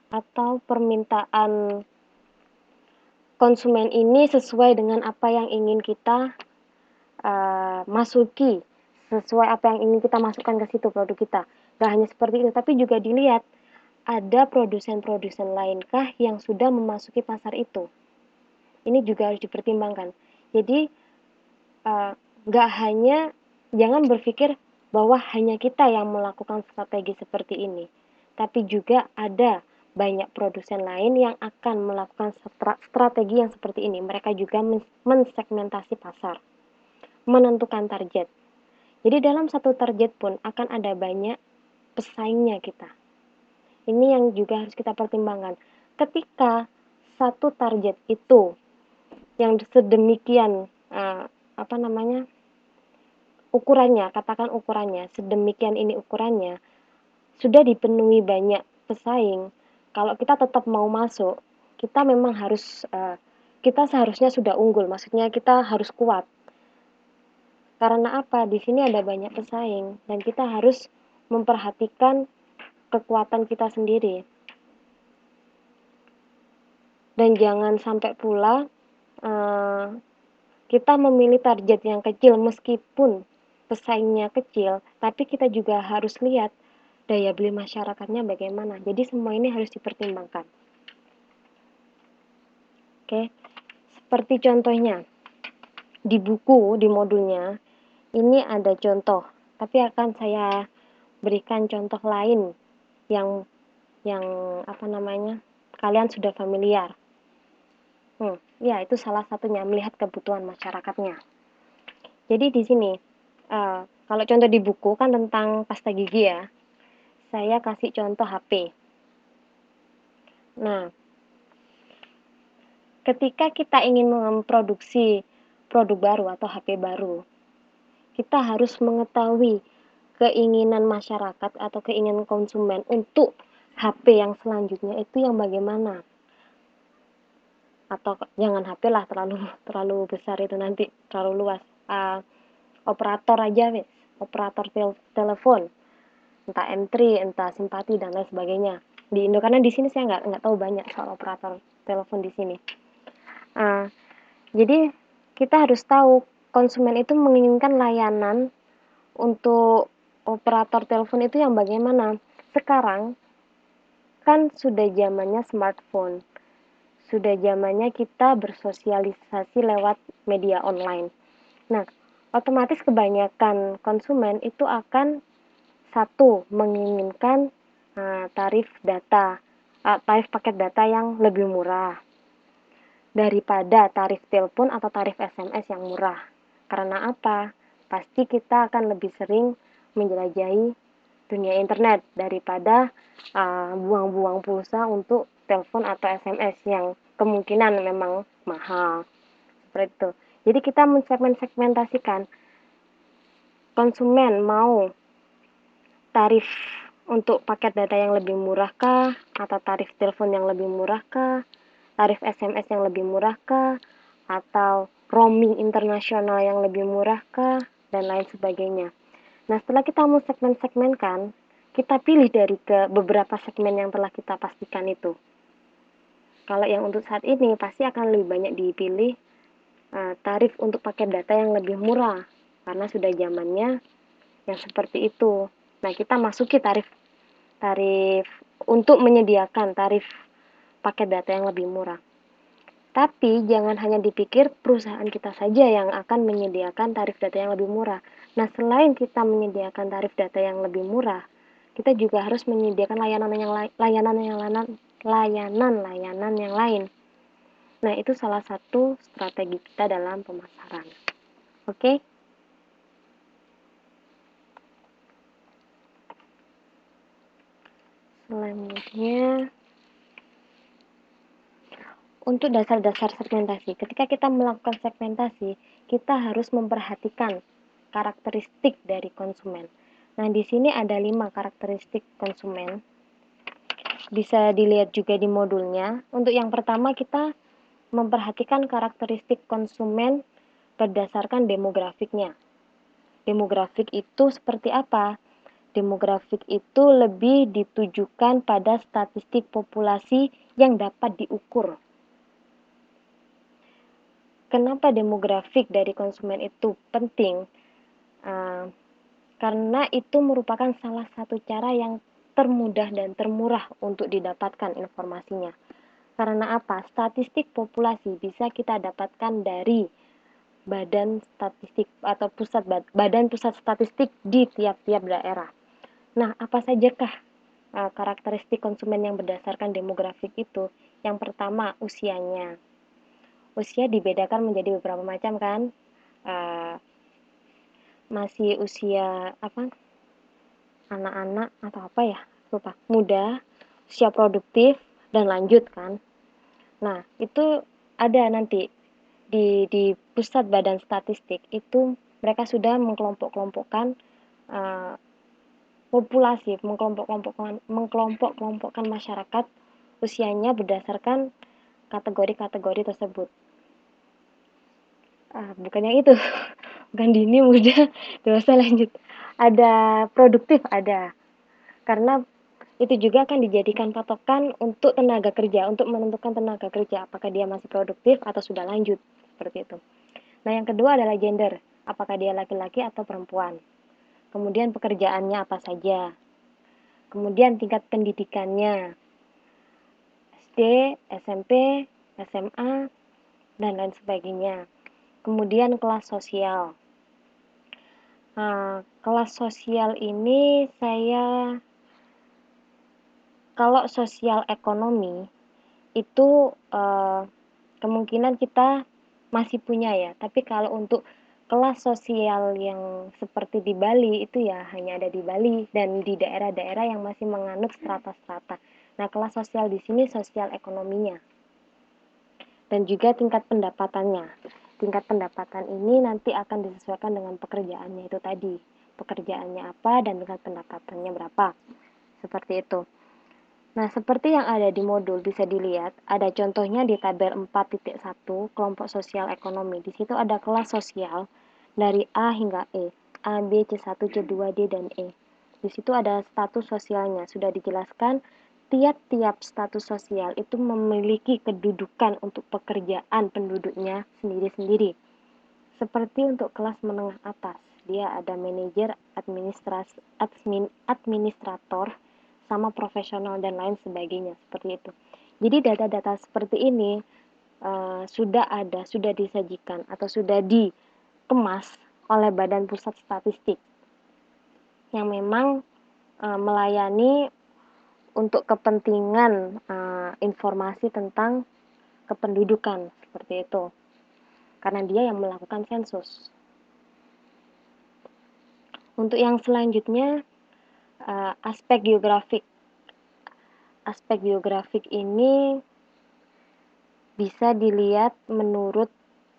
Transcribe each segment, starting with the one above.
atau permintaan konsumen ini sesuai dengan apa yang ingin kita masuki, sesuai apa yang ingin kita masukkan ke situ produk kita. Gak hanya seperti itu, tapi juga dilihat ada produsen-produsen lainkah yang sudah memasuki pasar itu. Ini juga harus dipertimbangkan. Jadi gak hanya, jangan berpikir bahwa hanya kita yang melakukan strategi seperti ini, tapi juga ada banyak produsen lain yang akan melakukan strategi yang seperti ini. Mereka juga mensegmentasi pasar, menentukan target. Jadi dalam satu target pun akan ada banyak pesaingnya kita. Ini yang juga harus kita pertimbangkan. Ketika satu target itu yang sedemikian ukurannya, katakan ukurannya, sedemikian ini ukurannya, sudah dipenuhi banyak pesaing, kalau kita tetap mau masuk, kita memang harus, kita seharusnya sudah unggul, maksudnya kita harus kuat. Karena apa? Di sini ada banyak pesaing, dan kita harus memperhatikan kekuatan kita sendiri. Dan jangan sampai pula kita memilih target yang kecil meskipun pesaingnya kecil, tapi kita juga harus lihat daya beli masyarakatnya bagaimana. Jadi semua ini harus dipertimbangkan. Oke, seperti contohnya di buku, di modulnya, ini ada contoh, tapi akan saya berikan contoh lain yang kalian sudah familiar. Ya, itu salah satunya melihat kebutuhan masyarakatnya. Jadi di sini, kalau contoh di buku kan tentang pasta gigi ya, saya kasih contoh HP. Nah, ketika kita ingin memproduksi produk baru atau HP baru, kita harus mengetahui keinginan masyarakat atau keinginan konsumen untuk HP yang selanjutnya itu yang bagaimana. Atau jangan HP lah, terlalu besar itu nanti, terlalu luas. Operator aja, operator telepon, entah M3, entah Simpati dan lain sebagainya. Di Indo, karena di sini saya nggak tahu banyak soal operator telepon di sini. Jadi kita harus tahu konsumen itu menginginkan layanan untuk operator telepon itu yang bagaimana. Sekarang kan sudah zamannya smartphone, sudah zamannya kita bersosialisasi lewat media online. Nah, otomatis kebanyakan konsumen itu akan satu menginginkan tarif paket data yang lebih murah daripada tarif telepon atau tarif SMS yang murah. Karena apa? Pasti kita akan lebih sering menjelajahi dunia internet daripada buang-buang pulsa untuk telepon atau SMS yang kemungkinan memang mahal. Seperti itu. Jadi kita mensegmentasikan konsumen mau tarif untuk paket data yang lebih murah kah, atau tarif telepon yang lebih murah kah, tarif SMS yang lebih murah kah, atau roaming internasional yang lebih murah kah, dan lain sebagainya. Nah, setelah kita mensegmen-segmenkan, kita pilih dari beberapa segmen yang telah kita pastikan itu. Kalau yang untuk saat ini, pasti akan lebih banyak dipilih tarif untuk paket data yang lebih murah, karena sudah zamannya yang seperti itu. Nah, kita masuki tarif untuk menyediakan tarif paket data yang lebih murah. Tapi jangan hanya dipikir perusahaan kita saja yang akan menyediakan tarif data yang lebih murah. Nah, selain kita menyediakan tarif data yang lebih murah, kita juga harus menyediakan layanan yang lain. Nah, itu salah satu strategi kita dalam pemasaran. Oke? Selanjutnya, untuk dasar-dasar segmentasi. Ketika kita melakukan segmentasi, kita harus memperhatikan karakteristik dari konsumen. Nah, di sini ada 5 karakteristik konsumen. Bisa dilihat juga di modulnya. Untuk yang pertama, kita memperhatikan karakteristik konsumen berdasarkan demografiknya. Demografik itu seperti apa? Demografik itu lebih ditujukan pada statistik populasi yang dapat diukur. Kenapa demografik dari konsumen itu penting? Karena itu merupakan salah satu cara yang termudah dan termurah untuk didapatkan informasinya. Karena apa? Statistik populasi bisa kita dapatkan dari badan statistik atau badan pusat statistik di tiap-tiap daerah. Nah, apa sajakah karakteristik konsumen yang berdasarkan demografik itu? Yang pertama, usianya. Usia dibedakan menjadi beberapa macam kan? Uh, Masih usia apa? Anak-anak atau apa ya? Lupa. Muda, usia produktif, dan lanjut kan? Nah, itu ada nanti di pusat badan statistik itu mereka sudah mengkelompok-kelompokkan populasi, mengkelompok-kelompokkan masyarakat usianya berdasarkan kategori-kategori tersebut. Bukan yang itu, bukan dini, muda, dewasa, lanjut. Ada produktif, ada. Karena itu juga akan dijadikan patokan untuk tenaga kerja, untuk menentukan tenaga kerja, apakah dia masih produktif atau sudah lanjut, seperti itu. Nah, yang kedua adalah gender, apakah dia laki-laki atau perempuan. Kemudian pekerjaannya apa saja. Kemudian tingkat pendidikannya, SD, SMP, SMA, dan lain sebagainya. Kemudian kelas sosial. Nah, kelas sosial ini kalau sosial ekonomi itu kemungkinan kita masih punya ya, tapi kalau untuk kelas sosial yang seperti di Bali itu ya hanya ada di Bali dan di daerah-daerah yang masih menganut strata-strata. Nah, kelas sosial di sini sosial ekonominya dan juga tingkat pendapatannya. Tingkat pendapatan ini nanti akan disesuaikan dengan pekerjaannya itu tadi. Pekerjaannya apa dan tingkat pendapatannya berapa. Seperti itu. Nah, seperti yang ada di modul bisa dilihat, ada contohnya di tabel 4.1 kelompok sosial ekonomi. Di situ ada kelas sosial dari A hingga E, A, B, C1, C2, D, dan E. Di situ ada status sosialnya, sudah dijelaskan tiap-tiap status sosial itu memiliki kedudukan untuk pekerjaan penduduknya sendiri-sendiri. Seperti untuk kelas menengah atas, dia ada manajer, administrator, sama profesional dan lain sebagainya, seperti itu. Jadi data-data seperti ini sudah disajikan atau sudah dikemas oleh Badan Pusat Statistik yang memang melayani untuk kepentingan informasi tentang kependudukan, seperti itu. Karena dia yang melakukan sensus. Untuk yang selanjutnya, aspek geografik. Aspek geografik ini bisa dilihat menurut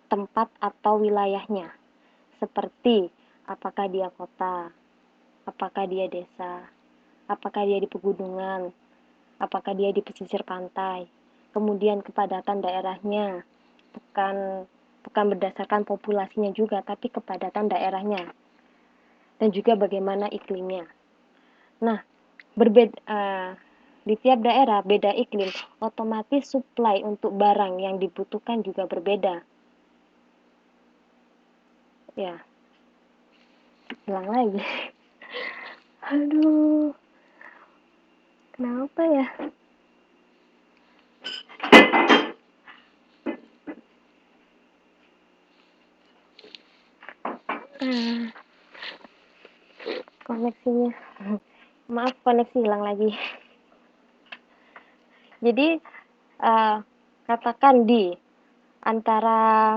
tempat atau wilayahnya. Seperti apakah dia kota, apakah dia desa, apakah dia di pegunungan, apakah dia di pesisir pantai. Kemudian kepadatan daerahnya, bukan berdasarkan populasinya juga, tapi kepadatan daerahnya. Dan juga bagaimana iklimnya. Nah, di tiap daerah beda iklim, otomatis supply untuk barang yang dibutuhkan juga berbeda. Ya, hilang lagi. Aduh, kenapa ya? Koneksinya. Maaf, koneksi hilang lagi. Jadi, katakan di antara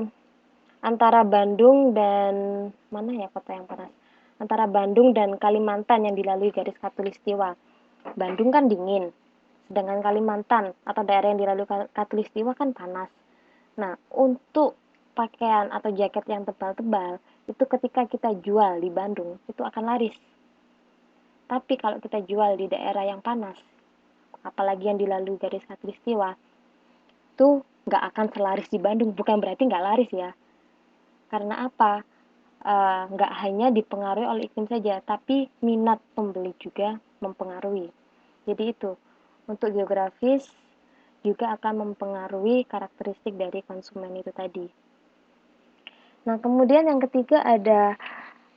Bandung dan mana ya kota yang panas? Antara Bandung dan Kalimantan yang dilalui garis khatulistiwa. Bandung kan dingin, sedangkan Kalimantan atau daerah yang dilalui khatulistiwa kan panas. Nah, untuk pakaian atau jaket yang tebal-tebal, itu ketika kita jual di Bandung, itu akan laris. Tapi kalau kita jual di daerah yang panas, apalagi yang dilalui garis khatulistiwa, itu nggak akan selaris di Bandung. Bukan berarti nggak laris ya. Karena apa? nggak hanya dipengaruhi oleh iklim saja, tapi minat pembeli juga mempengaruhi. Jadi itu, untuk geografis juga akan mempengaruhi karakteristik dari konsumen itu tadi. Nah, kemudian yang ketiga ada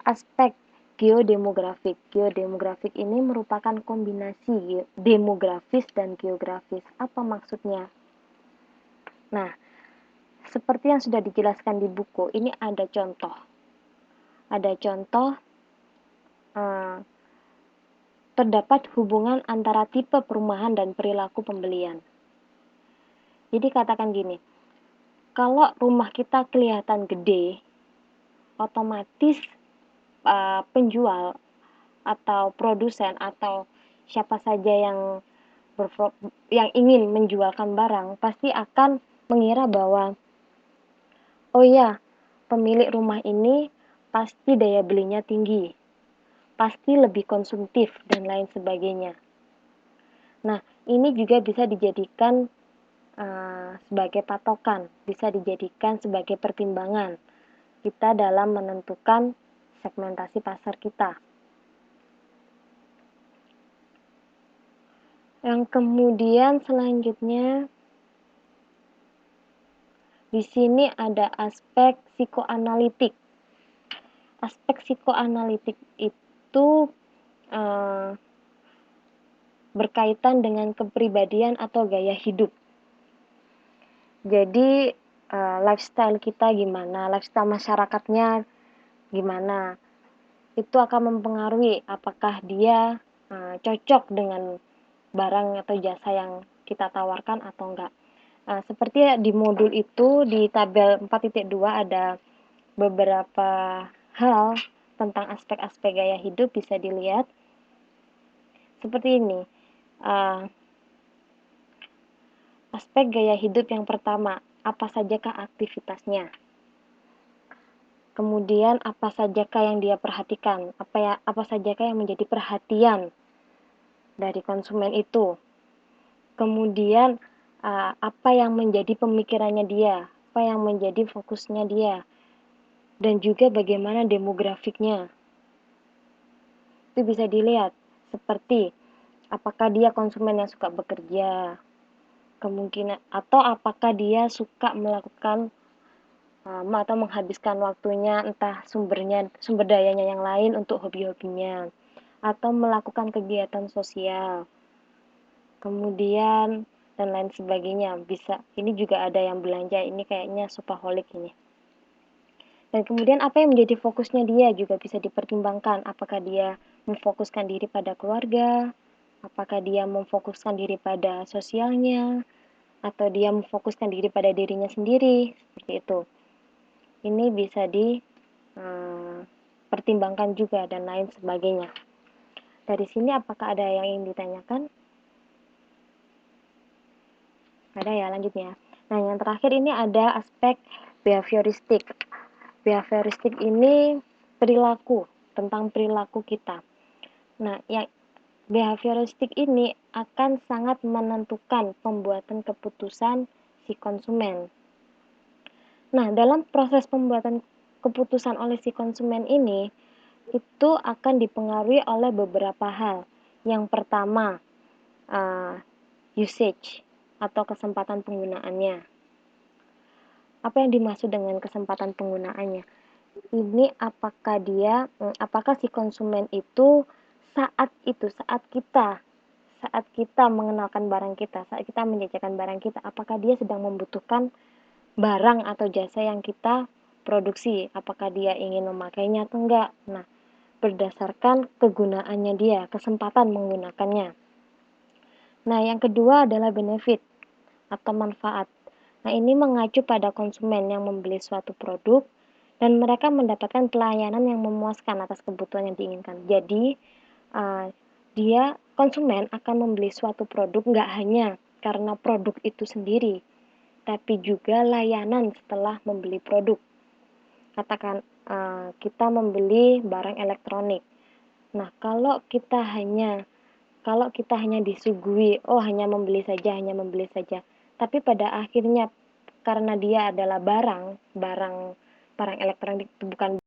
aspek geodemografik. Geodemografik ini merupakan kombinasi demografis dan geografis. Apa maksudnya? Nah, seperti yang sudah dijelaskan di buku, ini ada contoh. Ada contoh terdapat hubungan antara tipe perumahan dan perilaku pembelian. Jadi katakan gini, kalau rumah kita kelihatan gede, otomatis penjual atau produsen atau siapa saja yang ingin menjualkan barang pasti akan mengira bahwa oh ya, pemilik rumah ini pasti daya belinya tinggi, pasti lebih konsumtif dan lain sebagainya. Nah, ini juga bisa dijadikan sebagai patokan, bisa dijadikan sebagai pertimbangan kita dalam menentukan segmentasi pasar kita. Yang kemudian selanjutnya di sini ada aspek psikoanalitik. Aspek psikoanalitik itu berkaitan dengan kepribadian atau gaya hidup. Jadi lifestyle kita gimana, lifestyle masyarakatnya gimana, itu akan mempengaruhi apakah dia cocok dengan barang atau jasa yang kita tawarkan atau enggak. Seperti di modul itu di tabel 4.2 ada beberapa hal tentang aspek-aspek gaya hidup, bisa dilihat seperti ini. Aspek gaya hidup yang pertama, apa sajakah aktivitasnya? Kemudian apa sajakah yang dia perhatikan? Apa sajakah yang menjadi perhatian dari konsumen itu? Kemudian apa yang menjadi pemikirannya dia? Apa yang menjadi fokusnya dia? Dan juga bagaimana demografiknya. Itu bisa dilihat seperti apakah dia konsumen yang suka bekerja, kemungkinan atau apakah dia suka melakukan atau menghabiskan waktunya entah sumber dayanya yang lain untuk hobi-hobinya atau melakukan kegiatan sosial, kemudian dan lain sebagainya. Bisa ini juga ada yang belanja, ini kayaknya shopaholic ini. Dan kemudian apa yang menjadi fokusnya dia juga bisa dipertimbangkan, apakah dia memfokuskan diri pada keluarga, apakah dia memfokuskan diri pada sosialnya, atau dia memfokuskan diri pada dirinya sendiri, seperti itu. Ini bisa dipertimbangkan juga dan lain sebagainya. Dari sini apakah ada yang ingin ditanyakan? Ada ya, lanjutnya. Nah, yang terakhir ini ada aspek behavioristik. Behavioristik ini perilaku, tentang perilaku kita. Nah, yang behavioristik ini akan sangat menentukan pembuatan keputusan si konsumen. Nah, dalam proses pembuatan keputusan oleh si konsumen ini, itu akan dipengaruhi oleh beberapa hal. Yang pertama, usage atau kesempatan penggunaannya. Apa yang dimaksud dengan kesempatan penggunaannya? Ini apakah si konsumen itu saat kita mengenalkan barang kita, saat kita menjajakan barang kita, apakah dia sedang membutuhkan barang atau jasa yang kita produksi, apakah dia ingin memakainya atau enggak. Nah, berdasarkan kegunaannya dia, kesempatan menggunakannya. Nah, yang kedua adalah benefit atau manfaat. Nah, ini mengacu pada konsumen yang membeli suatu produk dan mereka mendapatkan pelayanan yang memuaskan atas kebutuhan yang diinginkan. Jadi, konsumen akan membeli suatu produk nggak hanya karena produk itu sendiri, tapi juga layanan setelah membeli produk. Katakan kita membeli barang elektronik. Nah, kalau kita hanya disuguhi, hanya membeli saja, tapi pada akhirnya karena dia adalah barang elektronik itu bukan